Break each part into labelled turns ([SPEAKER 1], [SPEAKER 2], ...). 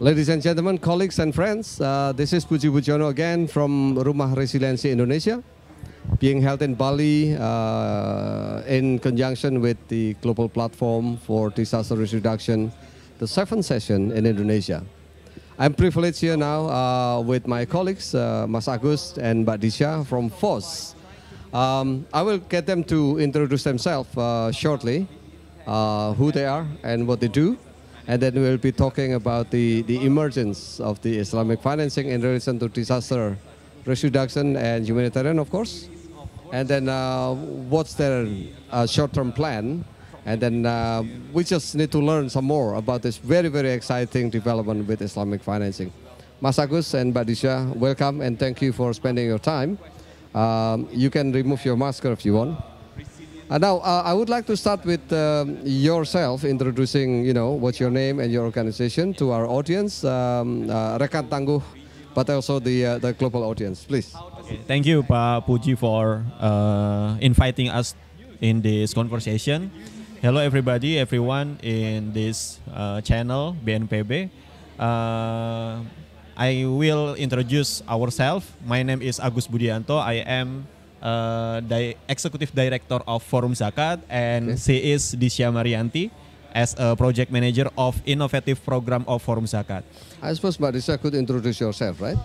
[SPEAKER 1] Ladies and gentlemen, colleagues and friends, this is Puji Pujono again from Rumah Resiliensi Indonesia, being held in Bali in conjunction with the Global Platform for Disaster Risk Reduction, the 7th session in Indonesia. I'm privileged here now with my colleagues, Mas Agus and Mbak Disha from FOS. I will get them to introduce themselves shortly, who they are and what they do. And then we'll be talking about the emergence of the Islamic financing in relation to disaster risk reduction and humanitarian, of course. And then what's their short-term plan. And then we just need to learn some more about this very, very exciting development with Islamic financing. Mas Agus and Mbak Disha, welcome and thank you for spending your time. You can remove your mask if you want. Now, I would like to start with yourself, introducing, what's your name and your organization to our audience, Rekan Tangguh, but also the global audience, please.
[SPEAKER 2] Okay. Thank you, Pak Puji, for inviting us in this conversation. Hello, everyone in this channel, BNPB. I will introduce ourselves. My name is Agus Budianto. I am Executive Director of Forum Zakat, and she is Disha Marianti as a Project Manager of Innovative Program of Forum Zakat.
[SPEAKER 1] I suppose Mbak Disha could introduce yourself, right?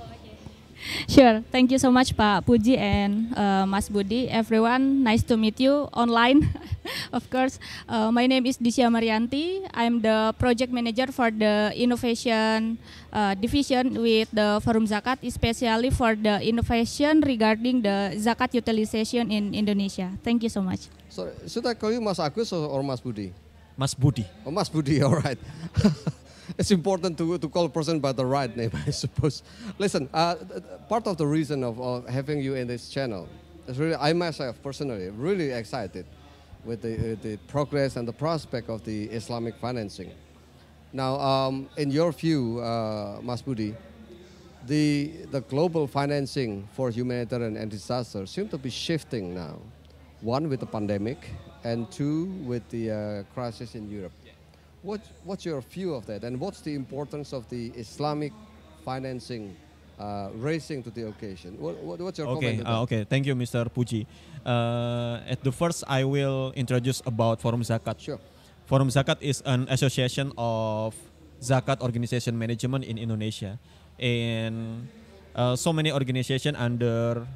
[SPEAKER 3] Sure. Thank you so much, Pak Puji and Mas Budi. Everyone, nice to meet you online. Of course, my name is Disha Marianti. I'm the project manager for the innovation division with the Forum Zakat, especially for the innovation regarding the zakat utilization in Indonesia. Thank you so much.
[SPEAKER 1] So, should I call you Mas Agus or Mas Budi?
[SPEAKER 2] Mas Budi.
[SPEAKER 1] Oh, Mas Budi, all right. It's important to call a person by the right name, I suppose. Listen, part of the reason of having you in this channel is really, I myself personally, really excited with the progress and the prospect of the Islamic financing. Now, in your view, Mas Budi, the global financing for humanitarian and disaster seems to be shifting now. One, with the pandemic, and two, with the crisis in Europe. What's your view of that, and what's the importance of the Islamic financing raising to the occasion? What's your comment on that?
[SPEAKER 2] Okay, thank you, Mr. Puji. At the first, I will introduce about Forum Zakat.
[SPEAKER 1] Sure.
[SPEAKER 2] Forum Zakat is an association of zakat organization management in Indonesia, and so many organizations under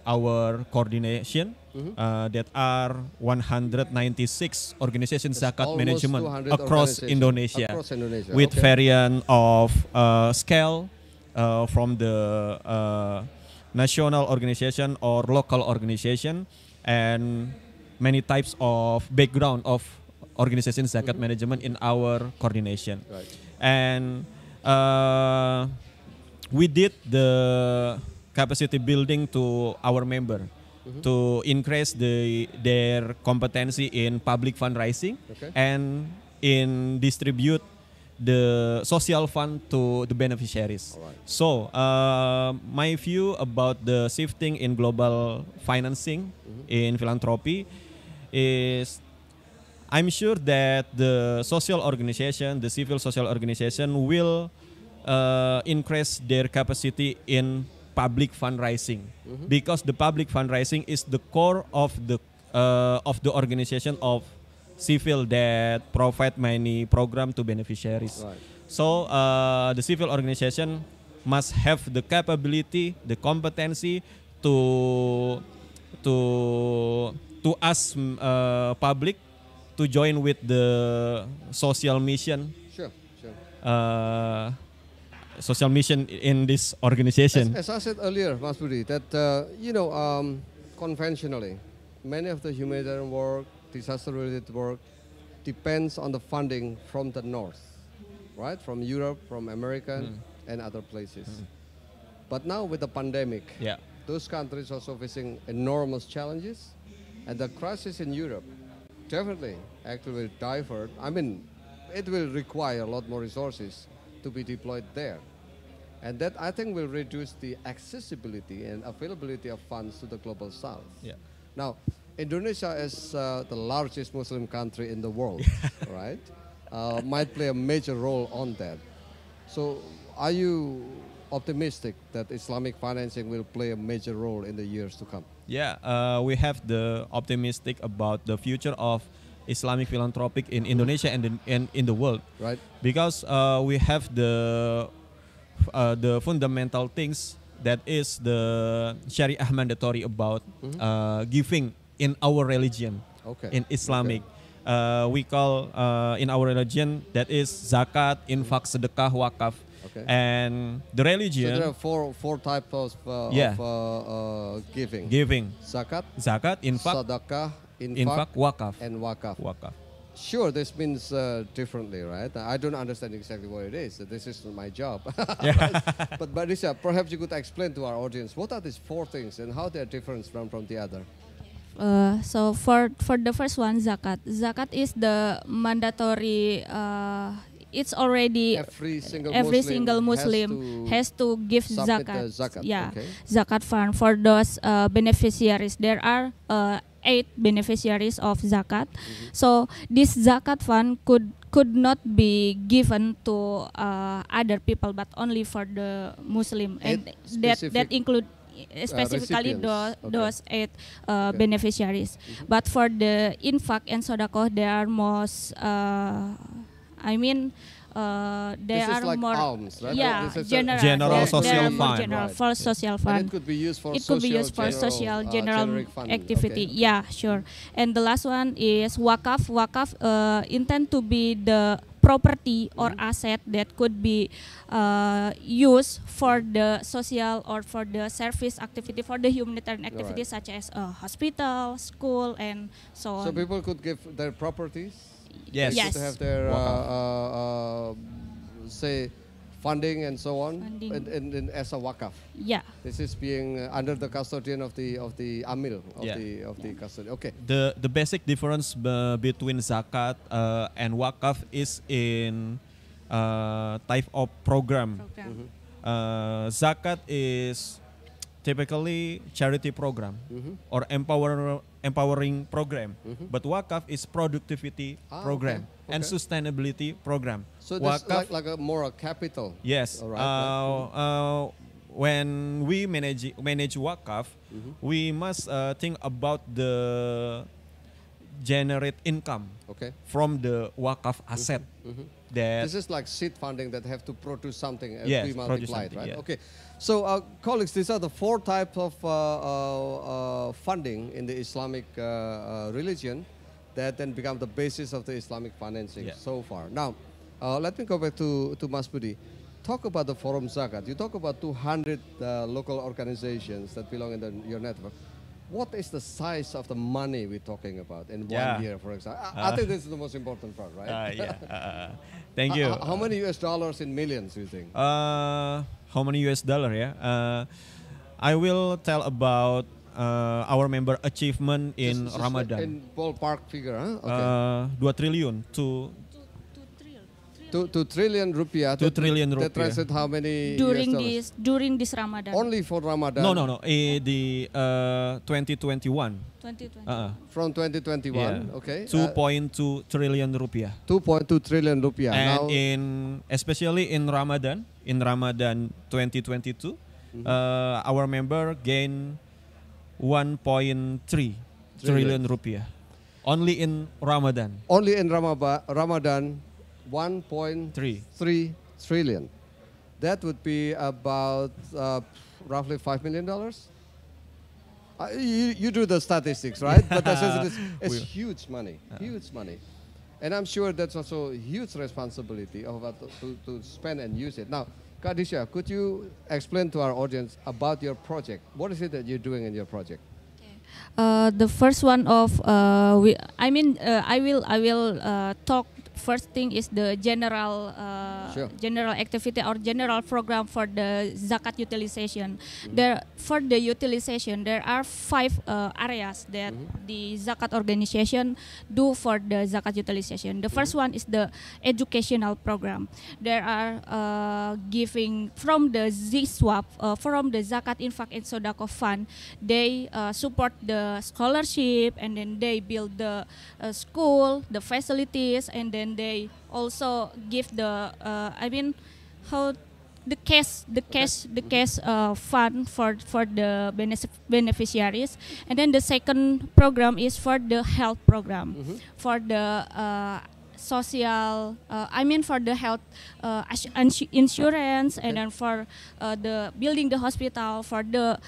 [SPEAKER 2] our coordination. That are 196 organizations zakat management across Indonesia, with variant of scale from the national organization or local organization, and many types of background of organization zakat management in our coordination.
[SPEAKER 1] Right.
[SPEAKER 2] And we did the capacity building to our member to increase their competency in public fundraising and in distribute the social fund to the beneficiaries.
[SPEAKER 1] Right.
[SPEAKER 2] So my view about the shifting in global financing in philanthropy is, I'm sure that the social organization, the civil social organization will increase their capacity in public fundraising, because the public fundraising is the core of the organization of civil that provide many program to beneficiaries.
[SPEAKER 1] Right.
[SPEAKER 2] So the civil organization must have the capability, the competency to ask public to join with the social mission.
[SPEAKER 1] Sure.
[SPEAKER 2] Social mission in this organization.
[SPEAKER 1] As I said earlier, Mas Budi, that conventionally, many of the humanitarian work, disaster-related work, depends on the funding from the north, right? From Europe, from America, and other places. But now with the pandemic, those countries also facing enormous challenges, and the crisis in Europe definitely actually will divert. I mean, it will require a lot more resources to be deployed there. And that, I think, will reduce the accessibility and availability of funds to the global south.
[SPEAKER 2] Yeah.
[SPEAKER 1] Now, Indonesia is the largest Muslim country in the world, right? Might play a major role on that. So, are you optimistic that Islamic financing will play a major role in the years to come?
[SPEAKER 2] Yeah, we have the optimistic about the future of Islamic philanthropic in Indonesia and in the world,
[SPEAKER 1] Right?
[SPEAKER 2] because we have the fundamental things that is the Sharia mandatory about giving in our religion,
[SPEAKER 1] Okay.
[SPEAKER 2] in Islamic. We call in our religion that is zakat, infak, sedekah, wakaf,
[SPEAKER 1] Okay.
[SPEAKER 2] and the
[SPEAKER 1] So
[SPEAKER 2] religion
[SPEAKER 1] there are four types
[SPEAKER 2] Yeah.
[SPEAKER 1] of giving.
[SPEAKER 2] giving
[SPEAKER 1] Zakat,
[SPEAKER 2] zakat, infak,
[SPEAKER 1] sadaqah,
[SPEAKER 2] infak, wakaf,
[SPEAKER 1] and wakaf.
[SPEAKER 2] wakaf.
[SPEAKER 1] Sure, this means differently, right? I don't understand exactly what it is. This is my job. But Badisha, perhaps you could explain to our audience what are these four things and how they are different from the other.
[SPEAKER 3] So for the first one, zakat. Zakat is the mandatory. It's already
[SPEAKER 1] Every
[SPEAKER 3] single Muslim has to give
[SPEAKER 1] submit
[SPEAKER 3] zakat.
[SPEAKER 1] the zakat,
[SPEAKER 3] Yeah,
[SPEAKER 1] okay.
[SPEAKER 3] zakat fund for those beneficiaries. There are 8 beneficiaries of zakat. So this zakat fund could not be given to other people, but only for the Muslim, and that
[SPEAKER 1] specific,
[SPEAKER 3] include specifically
[SPEAKER 1] recipients. Okay.
[SPEAKER 3] those 8 beneficiaries. But for the infak and sodakoh, they are most. They
[SPEAKER 1] This is
[SPEAKER 3] are
[SPEAKER 1] like
[SPEAKER 3] more.
[SPEAKER 1] alms, right?
[SPEAKER 3] Yeah,
[SPEAKER 1] This is a
[SPEAKER 3] general.
[SPEAKER 2] General
[SPEAKER 3] They're
[SPEAKER 2] social
[SPEAKER 3] more
[SPEAKER 2] fund.
[SPEAKER 3] General,
[SPEAKER 1] Right.
[SPEAKER 3] for social
[SPEAKER 1] And
[SPEAKER 3] fund.
[SPEAKER 1] it could be used for
[SPEAKER 3] It could be used for social general
[SPEAKER 1] generic funding.
[SPEAKER 3] activity.
[SPEAKER 1] Okay.
[SPEAKER 3] Yeah, sure. And the last one is wakaf. Wakaf intend to be the property or asset that could be used for the social or for the service activity, for the humanitarian activity,
[SPEAKER 1] Right.
[SPEAKER 3] such as a hospital, school, and so
[SPEAKER 1] So
[SPEAKER 3] on.
[SPEAKER 1] people could give their properties.
[SPEAKER 2] Yes.
[SPEAKER 1] They
[SPEAKER 3] Yes.
[SPEAKER 1] could have their say funding and so on,
[SPEAKER 3] Funding.
[SPEAKER 1] and as a wakaf.
[SPEAKER 3] Yeah.
[SPEAKER 1] This is being under the custodian of the amil
[SPEAKER 2] Yeah.
[SPEAKER 1] of the custody. Okay.
[SPEAKER 2] The basic difference between zakat and wakaf is in type of program. Zakat is typically charity program or empowering program, but wakaf is productivity program and
[SPEAKER 1] okay.
[SPEAKER 2] sustainability program.
[SPEAKER 1] So this is like a more a capital.
[SPEAKER 2] Yes.
[SPEAKER 1] All right,
[SPEAKER 2] When we manage wakaf, we must think about the generate income
[SPEAKER 1] Okay.
[SPEAKER 2] from the wakaf asset. That
[SPEAKER 1] This is like seed funding that have to produce something and
[SPEAKER 2] Yes,
[SPEAKER 1] be
[SPEAKER 2] produce
[SPEAKER 1] multiplied,
[SPEAKER 2] something,
[SPEAKER 1] right?
[SPEAKER 2] yeah.
[SPEAKER 1] Okay. So, colleagues, these are the 4 types of funding in the Islamic religion that then become the basis of the Islamic financing
[SPEAKER 2] Yeah.
[SPEAKER 1] so far. Now, let me go back to Mas Budi. Talk about the Forum Zakat. You talk about 200 local organizations that belong in your network. What is the size of the money we're talking about in
[SPEAKER 2] Yeah.
[SPEAKER 1] 1 year, for example? I think this is the most important part, right?
[SPEAKER 2] Thank you.
[SPEAKER 1] How many US dollars in millions do you think?
[SPEAKER 2] How many US dollar ya? I will tell about our member achievement in
[SPEAKER 1] Just
[SPEAKER 2] Ramadan.
[SPEAKER 1] in ballpark figure, huh? Okay.
[SPEAKER 2] 2 triliun to
[SPEAKER 1] 2 trillion rupiah.
[SPEAKER 2] 2 trillion
[SPEAKER 1] That
[SPEAKER 2] rupiah.
[SPEAKER 1] translates how many US dollars?
[SPEAKER 3] during this Ramadan.
[SPEAKER 1] Only for Ramadan.
[SPEAKER 2] No. The 2021.
[SPEAKER 3] 2020.
[SPEAKER 1] From 2021.
[SPEAKER 2] Yeah.
[SPEAKER 1] Okay.
[SPEAKER 2] 2.2 trillion rupiah.
[SPEAKER 1] 2.2 trillion rupiah.
[SPEAKER 2] And
[SPEAKER 1] Now,
[SPEAKER 2] especially in Ramadan 2022, our member gain 1.3 trillion rupiah. Only in Ramadan.
[SPEAKER 1] only in Ramadan, 1.3 trillion. That would be about roughly $5 million. You do the statistics, right? But it's huge money, huge money. And I'm sure that's also a huge responsibility of to spend and use it. Now, Kadisha, could you explain to our audience about your project? What is it that you're doing in your project?
[SPEAKER 3] The first one of I will talk. First thing is the general
[SPEAKER 1] Sure.
[SPEAKER 3] general activity or general program for the zakat utilization. For the utilization, there are 5 areas that the zakat organization do for the zakat utilization. The first one is the educational program. There are giving from the ZISWAP, from the Zakat Infak and Sodako Fund. They support the scholarship, and then they build the school, the facilities, and then they also give the how the cash fund for the beneficiaries, and then the second program is for the health program, for the social, I mean for the health insurance, and then for the building the hospital, for the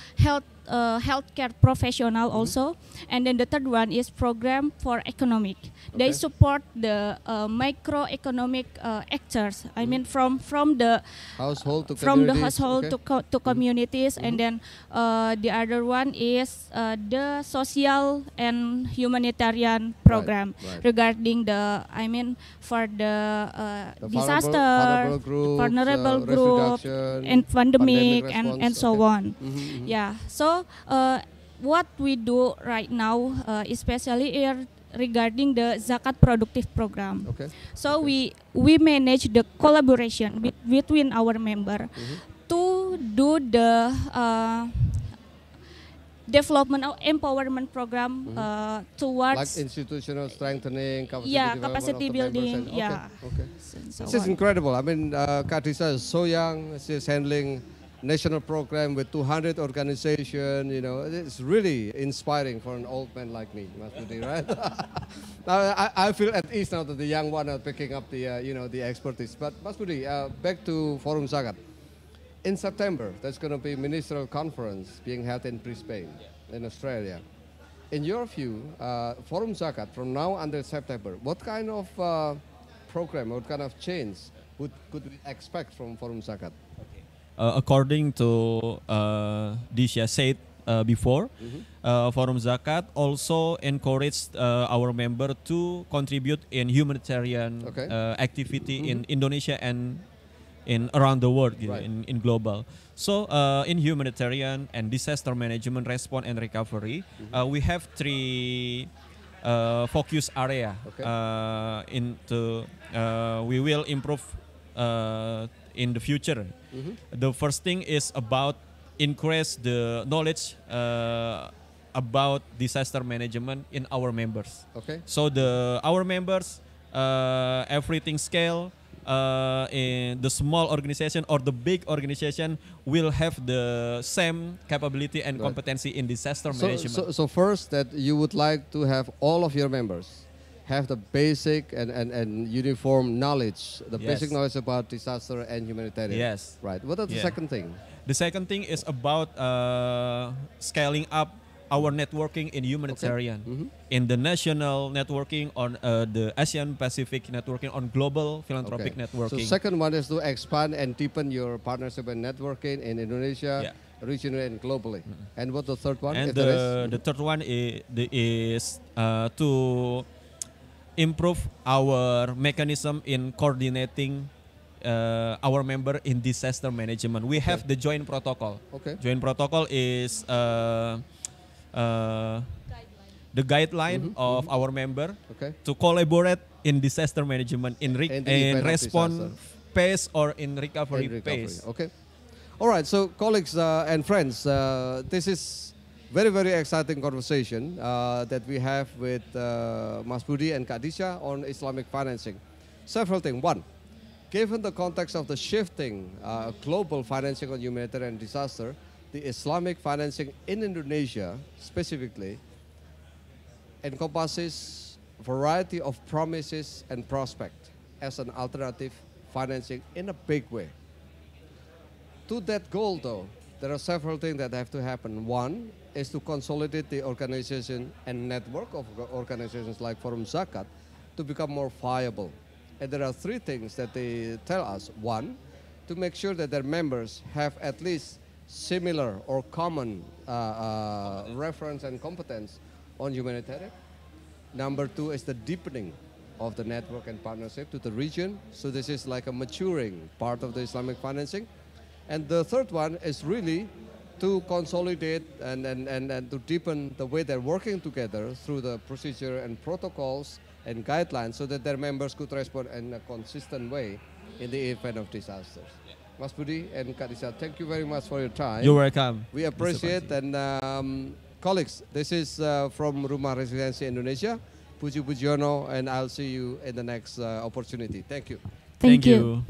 [SPEAKER 3] healthcare professional also, and then the third one is program for economic. They support the microeconomic actors. I mean from the
[SPEAKER 1] household to
[SPEAKER 3] from the
[SPEAKER 1] communities,
[SPEAKER 3] household to communities, and then the other one is the social and humanitarian program
[SPEAKER 1] right.
[SPEAKER 3] regarding the, I mean for the
[SPEAKER 1] The
[SPEAKER 3] disaster, vulnerable group,
[SPEAKER 1] reduction,
[SPEAKER 3] and pandemic
[SPEAKER 1] response,
[SPEAKER 3] and so on. Yeah, so what we do right now, especially regarding the Zakat Productive Program. So we manage the collaboration between our member to do the development or empowerment program towards
[SPEAKER 1] like institutional strengthening, capacity
[SPEAKER 3] capacity building.
[SPEAKER 1] This is incredible. I mean, Kadisa is so young. She's handling national program with 200 organizations. You know, it's really inspiring for an old man like me, Mas Budi, right? Now, I feel at ease now that the young one are picking up the the expertise. But Mas Budi, back to Forum Zakat. In September, there's going to be ministerial conference being held in Brisbane, in Australia. In your view, Forum Zakat from now until September, what kind of program, what kind of change could we expect from Forum Zakat?
[SPEAKER 2] According to Disha said before, Forum Zakat also encouraged our member to contribute in humanitarian activity in Indonesia and in around the world, in global. So in humanitarian and disaster management, response and recovery, we have three focus area. We will improve in the future. The first thing is about increase the knowledge about disaster management in our members. So our members, everything scale, in the small organization or the big organization will have the same capability and competency in disaster management.
[SPEAKER 1] So first, that you would like to have all of your members have the basic and uniform knowledge, the basic knowledge about disaster and humanitarian. Right. What is the second thing?
[SPEAKER 2] The second thing is about scaling up our networking in humanitarian, in the national networking, on the Asian Pacific networking, on global philanthropic networking.
[SPEAKER 1] So second one is to expand and deepen your partnership and networking in Indonesia, regionally and globally. And what the third one?
[SPEAKER 2] And the third one is to improve our mechanism in coordinating our member in disaster management. We have the joint protocol. Joint protocol is the guideline of our member to collaborate in disaster management, in response phase or in recovery phase.
[SPEAKER 1] All right, so colleagues and friends, this is very, very exciting conversation that we have with Mas Budi and Kak Disha on Islamic financing. Several things. One, given the context of the shifting global financing on humanitarian disaster, the Islamic financing in Indonesia specifically encompasses a variety of promises and prospects as an alternative financing in a big way. To that goal though, there are several things that have to happen. One is to consolidate the organization and network of organizations like Forum Zakat to become more viable. And there are three things that they tell us. One, to make sure that their members have at least similar or common reference and competence on humanitarian. Number two is the deepening of the network and partnership to the region. So this is like a maturing part of the Islamic financing. And the third one is really to consolidate and to deepen the way they're working together through the procedure and protocols and guidelines so that their members could respond in a consistent way in the event of disasters. Mas Budi and Kak Disha, thank you very much for your time.
[SPEAKER 2] You're welcome.
[SPEAKER 1] We appreciate, and colleagues, this is from Rumah Resiliensi Indonesia, Puji Budiono, and I'll see you in the next opportunity. Thank you.
[SPEAKER 3] Thank you.